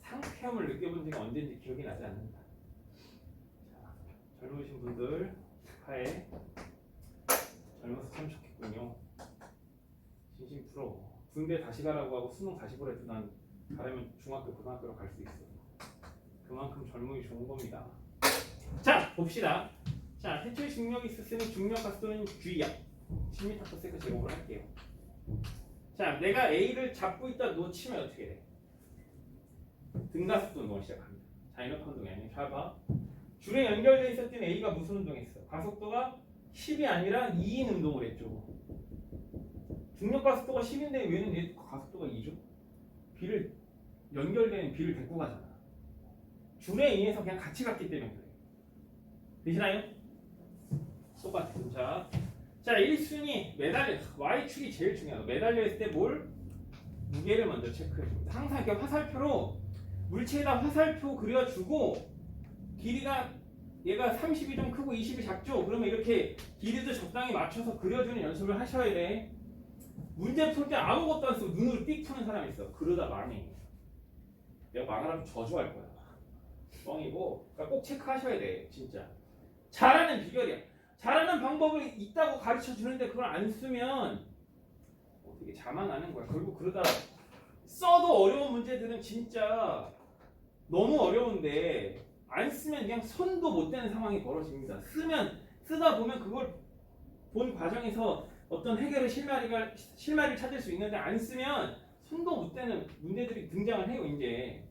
상쾌함을 느껴본 지가 언제인지 기억이 나지 않는다. 자, 젊으신 분들 축하해. 젊어서 참 좋겠군요. 진심 부러워. 군대 다시 가라고 하고 수능 다시 보래도 난 가려면 중학교 고등학교로 갈 수 있어. 그만큼 젊음이 좋은 겁니다. 자 봅시다. 자 태초에 중력이 있었으니 중력 가속도는 G야. 10m/s 제곱을 할게요. 자 내가 A를 잡고 있다 놓치면 어떻게 돼? 등가속도 운동을 시작합니다. 자연력 운동이 아니에요. 잘 봐. 줄에 연결되어 있었던 A가 무슨 운동했어? 가속도가 10이 아니라 2인 운동을 했죠. 중력 가속도가 10인데 왜는 얘 가속도가 2죠? B를 연결된 B를 데리고 가잖아. 줄에 의해서 그냥 같이 갔기 때문에 그래요. 되시나요? 똑같아. 자 1순위 매달려 Y축이 제일 중요하다. 매달려 있을 때 뭘? 무게를 먼저 체크해 줍니다. 항상 이렇게 화살표로 물체에다 화살표 그려주고 길이가 얘가 30이 좀 크고 20이 작죠? 그러면 이렇게 길이도 적당히 맞춰서 그려주는 연습을 하셔야 돼. 문제 풀 때 아무것도 안 쓰고 눈으로 삑 푸는 사람이 있어. 그러다 망해. 내가 망하라면 저주할 거야. 뻥이고. 그러니까 꼭 체크하셔야 돼. 진짜. 잘하는 비결이야. 잘하는 방법이 있다고 가르쳐 주는데 그걸 안 쓰면 어떻게 자만하는 거야. 결국 그러다 써도 어려운 문제들은 진짜 너무 어려운데 안 쓰면 그냥 손도 못 대는 상황이 벌어집니다. 쓰다 보면 그걸 본 과정에서 어떤 해결의 실마리를 찾을 수 있는데 안 쓰면 손도 못 대는 문제들이 등장을 해요. 이제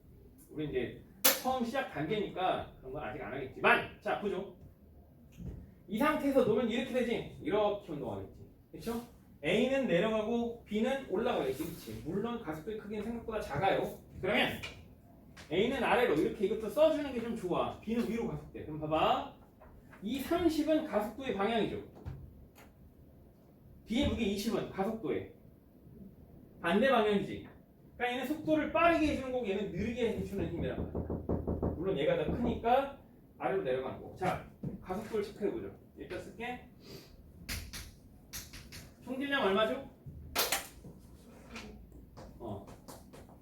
우리 이제 처음 시작 단계니까 그런 건 아직 안 하겠지만 자 보죠. 이 상태에서 놓으면 이렇게 되지. 이렇게 운동하겠지. 그렇죠? A는 내려가고 B는 올라가겠지. 그렇지? 물론 가속도의 크기는 생각보다 작아요. 그러면 A는 아래로 이렇게 이것도 써주는 게 좀 좋아. B는 위로 가속돼. 그럼 봐봐. 이 30은 가속도의 방향이죠. B의 무게 20은 가속도의 반대 방향이지. 그러니까 얘는 속도를 빠르게 해주는 거고 얘는 느리게 해주는 힘이란 말이야. 물론 얘가 더 크니까 아래로 내려가는 거고. 자, 가속도를 체크해보죠. 일단 쓸게. 총질량 얼마죠?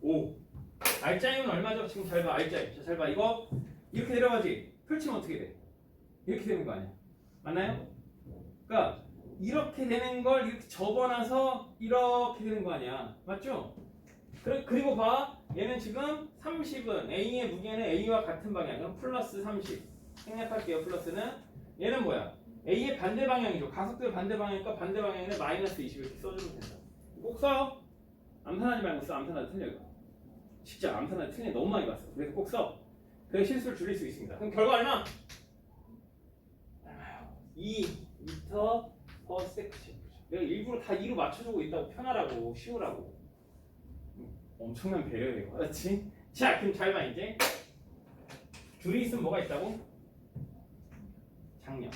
5. R자임은 얼마죠? 지금 잘 봐. R자임. 자, 잘 봐. 이거 이렇게 내려가지. 펼치면 어떻게 돼? 이렇게 되는 거 아니야? 맞나요? 그러니까 이렇게 되는 걸 이렇게 접어놔서 이렇게 되는 거 아니야? 맞죠? 그리고 봐. 얘는 지금 30은 A의 무게는 A와 같은 방향. 그럼 플러스 30. 생략할게요. 플러스는. 얘는 뭐야? A의 반대 방향이죠. 가속도의 반대 방향이니까 반대 방향에는 마이너스 20 이렇게 써주면 된다. 꼭 써요. 암산하지 말고 써. 암산하지 틀려 이거. 진짜 암산하지 틀려. 너무 많이 봤어. 그래서 꼭 써. 그래 실수를 줄일 수 있습니다. 그럼 결과 얼마? 2m/s. 내가 일부러 다 2로 맞춰주고 있다고 편하라고 쉬우라고. 엄청난 배려예요. 그렇지? 자 그럼 잘 봐 이제. 줄이 있으면 뭐가 있다고? 장력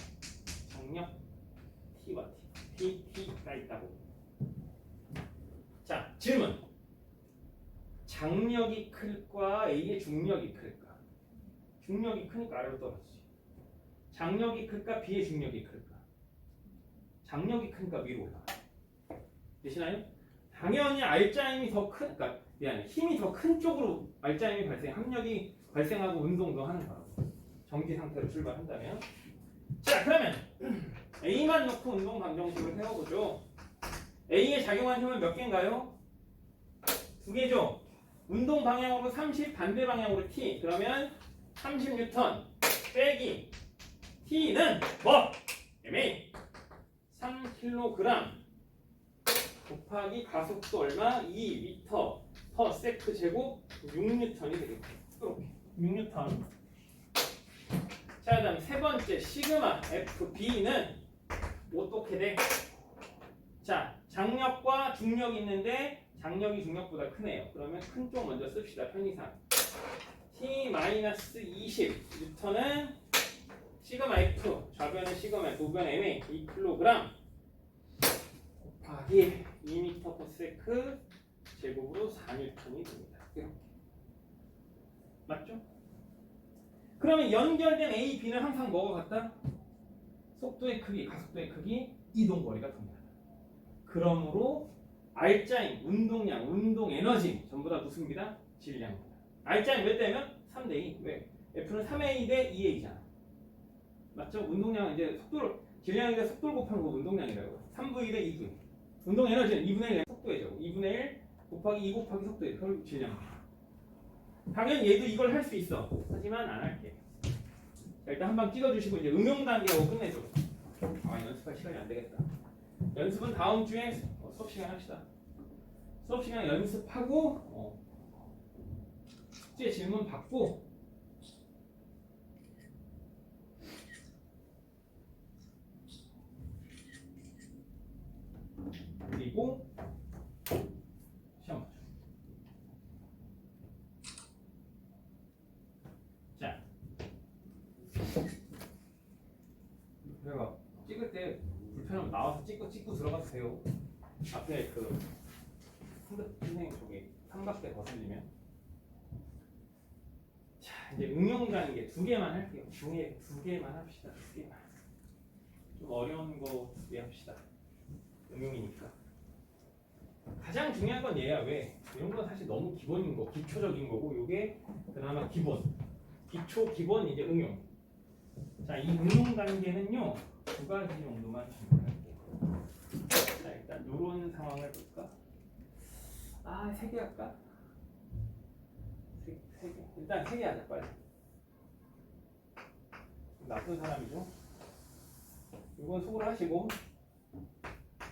T와 T가 있다고. 자 질문. 장력이 클까 A의 중력이 클까? 중력이 크니까 아래로 떨어지지. 장력이 클까 B의 중력이 클까? 장력이 크니까 위로 올라가. 되시나요? 당연히 R자임이 더 큰, 그러니까 미안해, 힘이 더 큰 쪽으로 R자임이 합력이 발생하고 운동도 하는 거라고. 정지 상태로 출발한다면. 자 그러면 A만 놓고 운동 방정식을 세워보죠. A에 작용한 힘은 몇 개인가요? 2개죠. 운동 방향으로 30, 반대 방향으로 T. 그러면 30N 빼기 T는 뭐? MA 3kg 곱하기 가속도 얼마? 2m/s 제곱 6N이 되겠다. 이렇게 6N. 자 그다음 세 번째 시그마 FB는 어떻게 돼? 자 장력과 중력이 있는데 장력이 중력보다 크네요. 그러면 큰 쪽 먼저 씁시다. 편의상 T-20 N은 시그마 F 좌변은 시그마 F 우변 MA 2kg 곱하기 2m/s 제곱으로 4N이 됩니다. 이렇게 맞죠? 그러면 연결된 A, B는 항상 뭐가 같다? 속도의 크기, 가속도의 크기, 이동거리가 동일하다. 그러므로 R자임, 운동량, 운동 에너지 전부 다 무슨입니다? 질량입니다. R자임 몇 대면? 3대 2. 왜? F는 3A 대 2A잖아. 맞죠? 운동량은 이제 속도를 질량인데 속도를 곱한 거 운동량이라고. 3V 대 2V. 운동 에너지는 2분의 1 속도의 제곱. 2분의 1 곱하기 2 곱하기 속도의 제곱. 질량. 당연히 얘도 이걸 할 수 있어. 하지만 안 할게. 자, 일단 한 방 찍어주시고 이제 응용 단계하고 끝내줘. 아, 연습할 시간이 안 되겠다. 연습은 다음 주에 수업 시간 합시다. 수업 시간 연습하고 숙제 질문 받고 그리고 시험 보죠. 자, 제가 찍을 때 불편하면 나와서 찍고 들어가도 돼요. 앞에 그 선생님 저기 삼각대 거슬리면. 자, 이제 응용 단계 2개만 할게요. 중에 2개만 합시다. 2개만. 좀 어려운 거 2개 합시다. 응용이니까. 가장 중요한 건 얘야. 왜? 이런 건 사실 너무 기본인 거, 기초적인 거고, 요게 그나마 기본. 기본 이제 응용. 자, 이 응용 단계는요, 2가지 정도만 준비할게요. 자, 일단 요런 상황을 볼까? 3개 할까? 3개. 일단 3개 하자, 빨리. 나쁜 사람이죠? 이건 속으로 하시고.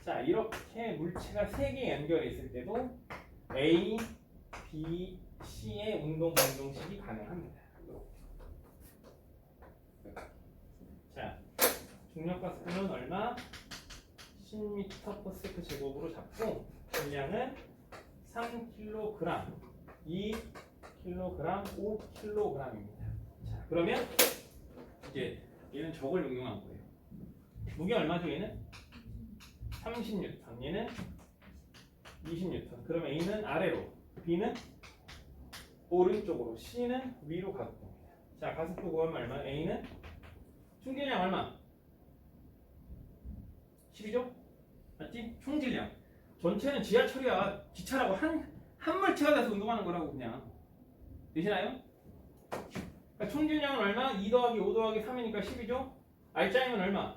자, 이렇게 물체가 3개 연결해 있을 때도 A, B, C의 운동 방정식이 가능합니다. 자, 중력과 속도는 얼마? 10m/s 제곱으로 잡고 질량은 3kg, 2kg, 5kg입니다. 자, 그러면 이제 얘는 저걸 응용한 거예요. 무게 얼마죠? 얘는 30N, 얘는 20N. 그럼 A는 아래로, B는 오른쪽으로, C는 위로 가고 겁니다. 자, 가속도 구하면 얼마? A는 충질량 얼마? 10이죠? 맞지? 총질량. 전체는 지하철이야. 기차라고 한 물체가 돼서 운동하는 거라고 그냥. 되시나요? 그러니까 총질량은 얼마? 2 더하기 5 더하기 3이니까 10이죠? R자임은 얼마?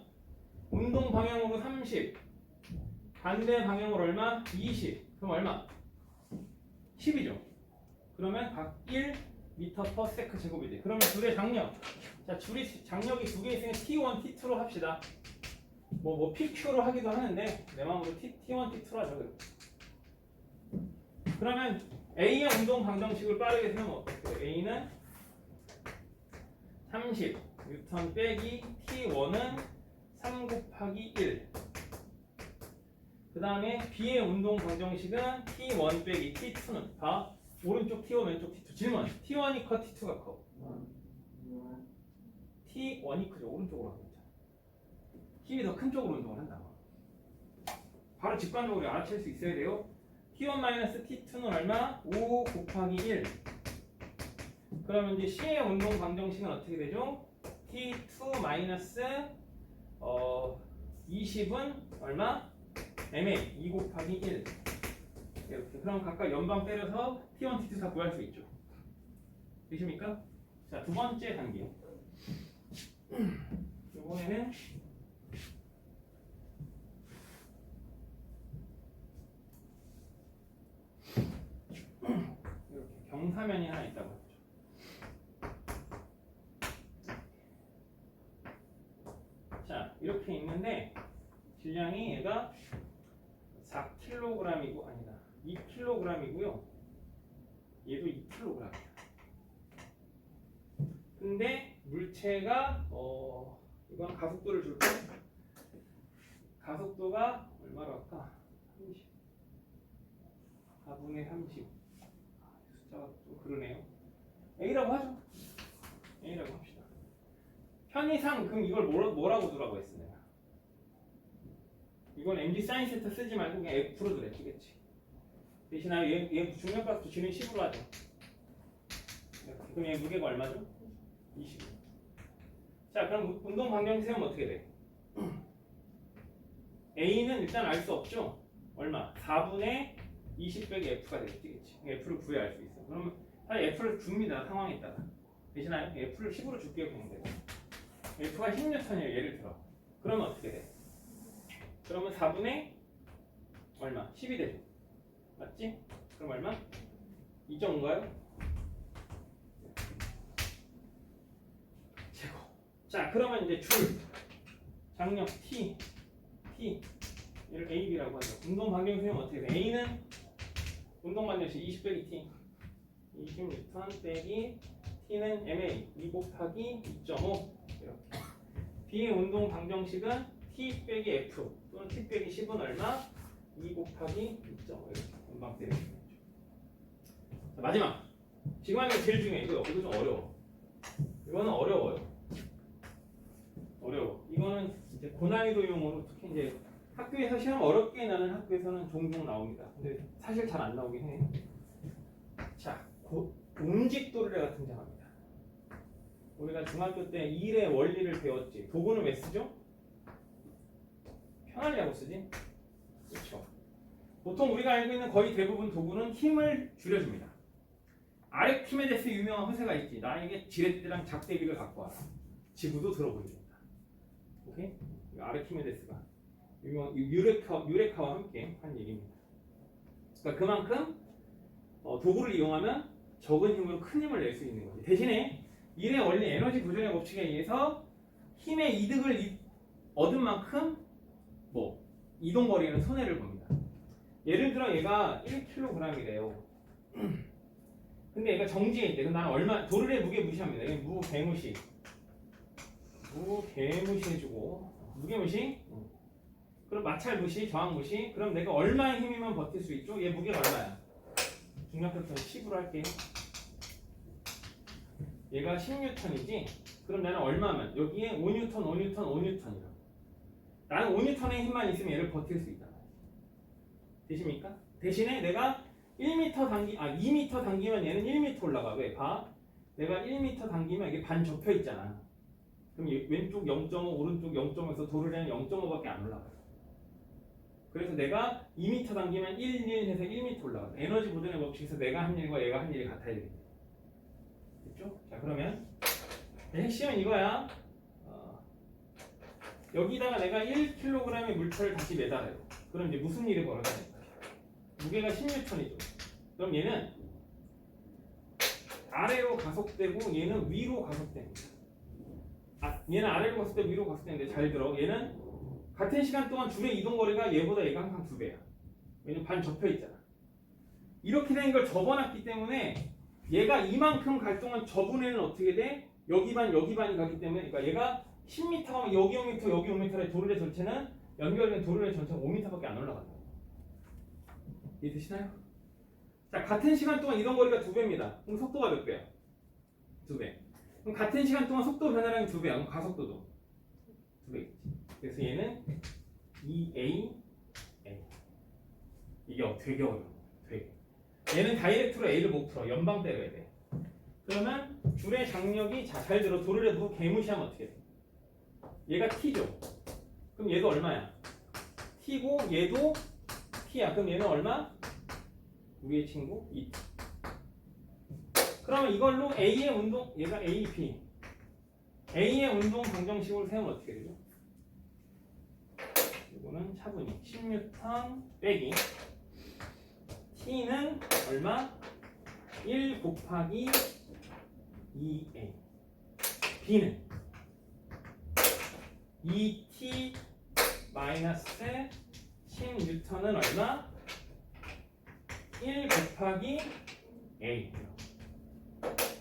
운동 방향으로 30. 반대 방향으로 얼마? 20. 그럼 얼마? 10이죠? 그러면 각 1m/s 제곱이 돼. 그러면 줄의 장력. 자, 줄이 장력이 2개 있으니까 T1, T2로 합시다. PQ로 하기도 하는데 내 마음으로 T1, T2로 하죠. 그러면 A의 운동 방정식을 빠르게 세우면 어떡해요? A는 30 뉴턴 빼기 T1은 3 곱하기 1. 그 다음에 B의 운동 방정식은 T1 빼기 T2는 봐. 오른쪽 T1 왼쪽 T2. 질문. T1이 커 T2가 커? T1이 크죠. 오른쪽으로 하고 있잖아. 힘이 더 큰 쪽으로 운동을 한다고. 바로 직관적으로 알아챌 수 있어야 돼요. T1 T2는 얼마? 5 곱하기 1. 그러면 이제 C의 운동 방정식은 어떻게 되죠? T2 20은 얼마? MA 2 곱하기 1. 이렇게. 그럼 각각 연방 때려서 T1, T2 다 구할 수 있죠. 되십니까? 자, 2번째 단계. 이번에는 이렇게 경사면이 하나 있다고 했죠. 자, 이렇게 있는데 질량이 얘가 4kg이고 아니다. 2kg이고요. 얘도 2kg이야. 근데 물체가 이건 가속도를 줄게. 가속도가 얼마로 할까? 30. 4분의 30. 숫자가 좀 그러네요. A라고 하죠. A라고 합시다. 편의상 그럼 이걸 뭐라고 두라고 했어 내가. 이건 MG 사인 세타 쓰지 말고 그냥 F로 두래. 되겠지. 대신에 얘 중력값도 G는 10으로 하죠. 그럼 얘 무게가 얼마죠? 20. 자, 그럼 운동 방정식 세우면 어떻게 돼? A는 일단 알 수 없죠? 얼마? 4분의 20 빼기 F가 되겠지. F를 구해야 알 수 있어. 그러면 사실 F를 줍니다. 상황에 따라. 대신에 F를 10으로 줄게요. 그냥 되고. F가 10N이에요. 예를 들어. 그러면 어떻게 돼? 그러면 4분의 얼마? 10이 되죠. 맞지? 그럼 얼마? 2.5인가요? 제곱. 자, 그러면 이제 줄 장력 T 이를 AB라고 하죠. 운동 반경 수는 어떻게 돼? A는 운동 반경식 20 빼기 T 20N 빼기 T는 MA 2 곱하기 2.5 이렇게. B의 운동 방정식은 T 빼기 F 또는 T 빼기 10은 얼마? 2 곱하기 2.5 이렇게 금방 때리면 되죠. 자, 마지막 지금 하는 게 제일 중요해. 이거 좀 어려워. 이거는 어려워요. 이거는 이제 고난이도용으로 특히 이제 학교에서 시험 어렵게 나는 학교에서는 종종 나옵니다. 근데 사실 잘 안 나오긴 해. 자, 움직도르래 같은 장합니다. 우리가 중학교 때 일의 원리를 배웠지. 도구는 왜 쓰죠? 편하려고 쓰지. 그렇죠. 보통 우리가 알고 있는 거의 대부분 도구는 힘을 줄여줍니다. 아르키메데스 유명한 허세가 있지. 나에게 지렛대랑 작대비를 갖고 와라. 지구도 들어보입니다. 오케이? 아르키메데스가 유명한 유레카와 함께 한 얘기입니다. 그러니까 그만큼 도구를 이용하면 적은 힘으로 큰 힘을 낼 수 있는 거지. 대신에 일의 원리 에너지 구조의 법칙에 의해서 힘의 이득을 얻은 만큼 이동 거리에는 손해를 봅니다. 예를 들어 얘가 1kg이래요. 근데 얘가 정지해 있대. 그럼 나는 얼마 도르의 무게 무시합니다. 얘 무게무시 해주고 무게무시. 그럼 마찰 무시, 저항 무시. 그럼 내가 얼마의 힘이면 버틸 수 있죠? 얘 무게가 얼마야? 중력부터 10으로 할게요. 얘가 10N이지? 그럼 나는 얼마면? 여기에 5N. 나는 5N의 힘만 있으면 얘를 버틸 수 있다. 되십니까? 대신에 내가 2m 당기면 얘는 1m 올라가. 왜? 봐. 내가 1m 당기면 이게 반 접혀 있잖아. 그럼 왼쪽 0.5, 오른쪽 0.5에서 도르래는 0.5밖에 안 올라가요. 그래서 내가 2m 당기면 1 해서 1m 올라가요. 에너지 보존의 법칙에서 내가 한 일과 얘가 한 일이 같아야 되겠네. 됐죠? 자, 그러면 핵심은 이거야. 여기다가 내가 1kg의 물체를 다시 매달아요. 그럼 이제 무슨 일이 벌어집니까? 무게가 16N이죠. 그럼 얘는 아래로 가속되고 얘는 위로 가속됩니다. 얘는 아래로 가속되고 위로 가속되는데 잘 들어. 얘는 같은 시간 동안 줄의 이동 거리가 얘보다 얘가 항상 2배야. 왜냐면 반 접혀 있잖아. 이렇게 된 걸 접어놨기 때문에 얘가 이만큼 갈 동안 저분 애는 어떻게 돼? 여기 반이 가기 때문에 그러니까 얘가 10m 가면 여기 5m 여기 5m의 도르래 전체는 연결된 도르래 전체는 5m밖에 안 올라간다. 이해되시나요? 자, 같은 시간 동안 이동 거리가 2배입니다. 그럼 속도가 몇 배야? 2배. 그럼 같은 시간 동안 속도 변화량이 2배야. 그럼 가속도도 2배겠지. 그래서 얘는 EA 이게 되게 어려워. 되게. 얘는 다이렉트로 A를 못 풀어. 연방 때려야 돼. 그러면 줄의 장력이 잘 들어. 도르래 누구 개무시하면 어떻게 돼? 얘가 T죠. 그럼 얘도 얼마야? T고 얘도 T야. 그럼 얘는 얼마? 우리의 친구 2T. 그러면 이걸로 A의 운동, 얘가 AP. A의 운동 방정식으로 세우면 어떻게 되죠? 이거는 차분히 16N 빼기 T는 얼마? 1 곱하기 2A. B는 2T 마이너스 10N은 얼마? 1 곱하기 A.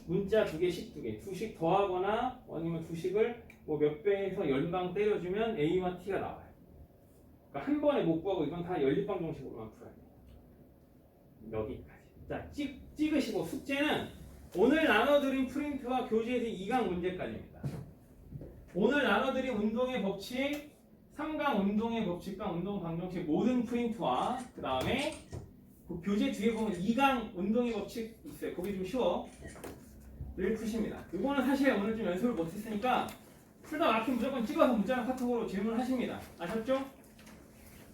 문자 2개씩 2식 더하거나 아니면 2식을 몇 배에서 연방 때려주면 A와 T가 나와요. 그러니까 한 번에 못 구하고 이건 다 연립방정식으로만 풀어야 돼요. 여기까지. 자, 찍으시고 숙제는 오늘 나눠드린 프린트와 교재에서 2강 문제까지입니다. 오늘 나눠드린 운동의 법칙, 3강 운동의 법칙과 운동 방정식 모든 프린트와 그 다음에 그 교재 뒤에 보면 2강 운동의 법칙 있어요. 거기 좀 쉬워. 를 푸십니다. 이거는 사실 오늘 좀 연습을 못했으니까 풀다 막히면 무조건 찍어서 문자나 카톡으로 질문하십니다. 아셨죠?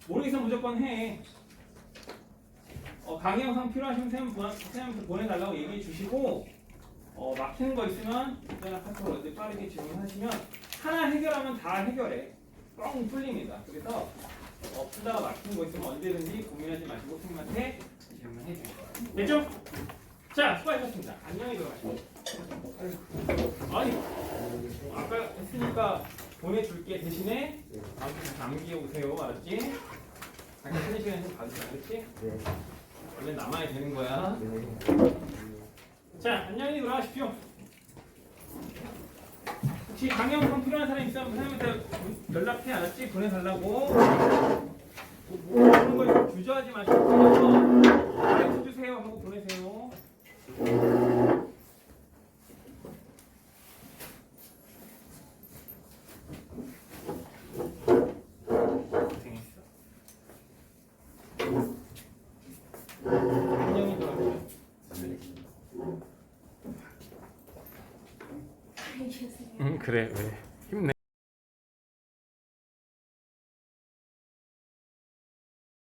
모르겠으면 무조건 해. 강의 영상 필요하시면 선생님한테 보내달라고 얘기해 주시고 막히는 거 있으면 문자나 카톡으로 빠르게 질문하시면 하나 해결하면 다 해결해. 뻥 뚫립니다. 그래서 풀다가 막힌 거 있으면 언제든지 고민하지 마시고 선생님한테 질문해 주세요. 됐죠? 자, 수고하셨습니다. 안녕히 들어가시고. 아니, 아까 했으니까 보내줄게. 대신에 다음 주에 감기에 오세요. 알았지? 잠깐 쉬는 시간에 좀 봐주자. 알았지? 원래 남아야 되는 거야. 자, 안녕히 들어가십시오. 혹시 강의영상 필요한 사람 있으면 선생님한테 연락해. 알았지? 보내달라고. 그런 걸 주저하지 마시고 그냥 주세요 하고 보내세요. 고생했어. 안녕히 들어가세요. 그래 왜?